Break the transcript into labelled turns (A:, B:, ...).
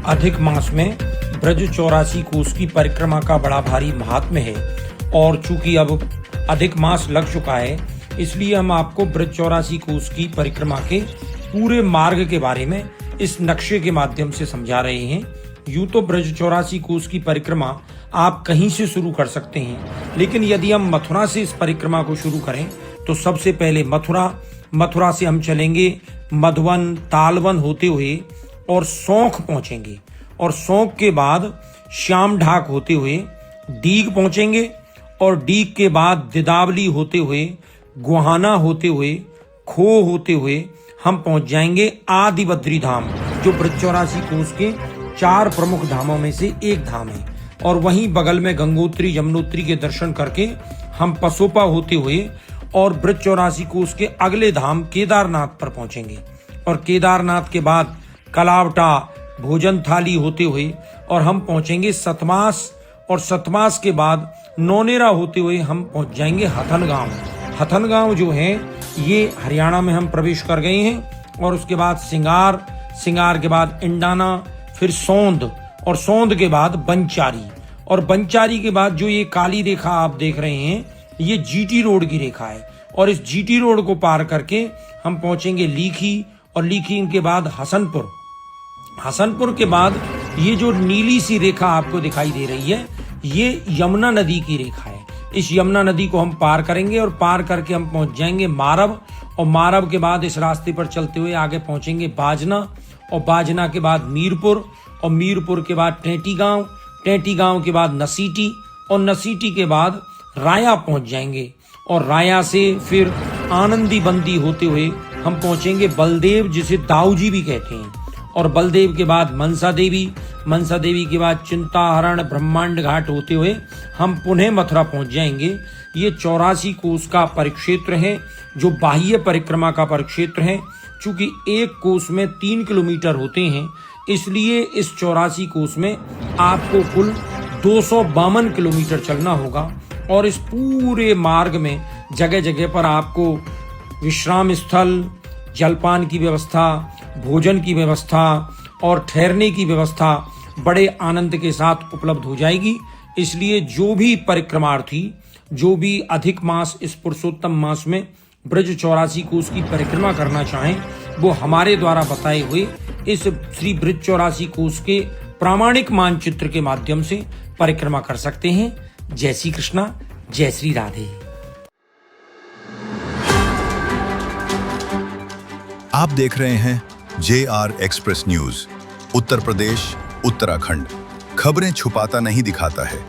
A: अधिक मास में ब्रज 84 कोस की परिक्रमा का बड़ा भारी महात्म्य है और चूंकि अब अधिक मास लग चुका है, इसलिए हम आपको ब्रज 84 कोस की परिक्रमा के पूरे मार्ग के बारे में इस नक्शे के माध्यम से समझा रहे हैं। यूं तो ब्रज 84 कोस की परिक्रमा आप कहीं से शुरू कर सकते हैं, लेकिन यदि हम मथुरा से इस परिक्रमा को शुरू करें तो सबसे पहले मथुरा से हम चलेंगे मधुवन, तालवन होते हुए और सौंख पहुंचेंगे और सौंख के बाद श्याम ढाक होते हुए डीग पहुंचेंगे और डीग के बाद दिदावली होते हुए, गुहाना होते हुए, खो होते हुए हम पहुंच जाएंगे आदि बद्री धाम, जो ब्रज 84 कोस के 4 प्रमुख धामों में से एक धाम है। और वहीं बगल में गंगोत्री यमुनोत्री के दर्शन करके हम पसोपा होते हुए और ब्रज 84 कोस के अगले धाम केदारनाथ पर पहुंचेंगे और केदारनाथ के बाद कलावटा, भोजन थाली होते हुए और हम पहुंचेंगे सतमास और सतमास के बाद नौनेरा होते हुए हम पहुंच जाएंगे हथनगांव। हथनगांव जो है ये हरियाणा में हम प्रवेश कर गए हैं और उसके बाद सिंगार के बाद इंडाना, फिर सौंद और सौंद के बाद बंचारी और बंचारी के बाद जो ये काली रेखा आप देख रहे हैं ये जीटी रोड की रेखा है और इस जीटी रोड को पार करके हम पहुंचेंगे लीखी और लीखी के बाद हसनपुर के बाद ये जो नीली सी रेखा आपको दिखाई दे रही है ये यमुना नदी की रेखा है। इस यमुना नदी को हम पार करेंगे और पार करके हम पहुंच जाएंगे मारव और मारव के बाद इस रास्ते पर चलते हुए आगे पहुंचेंगे बाजना और बाजना के बाद मीरपुर और मीरपुर के बाद टेंटी गांव के बाद नसीटी और नसीटी के बाद राया पहुंच जाएंगे और राया से फिर आनंदी बंदी होते हुए हम पहुंचेंगे बलदेव, जिसे दाऊजी भी कहते हैं, और बलदेव के बाद मनसा देवी के बाद चिंताहरण ब्रह्मांड घाट होते हुए हम पुनः मथुरा पहुंच जाएंगे। ये 84 कोस का परिक्षेत्र है जो बाह्य परिक्रमा का परिक्षेत्र है। चूंकि एक कोस में 3 किलोमीटर होते हैं, इसलिए इस 84 कोस में आपको कुल 252 किलोमीटर चलना होगा और इस पूरे मार्ग में जगह जगह पर आपको विश्राम स्थल, जलपान की व्यवस्था, भोजन की व्यवस्था और ठहरने की व्यवस्था बड़े आनंद के साथ उपलब्ध हो जाएगी। इसलिए जो भी परिक्रमार्थी, जो भी अधिक मास इस पुरुषोत्तम मास में ब्रज 84 कोस की परिक्रमा करना चाहें, वो हमारे द्वारा बताए हुए इस श्री ब्रज 84 कोस के प्रामाणिक मानचित्र के माध्यम से परिक्रमा कर सकते हैं। जय श्री कृष्णा, जय श्री राधे।
B: आप देख रहे हैं JR express news. Uttar Pradesh, Uttarakhand, खबरें छुपाता नहीं दिखाता है।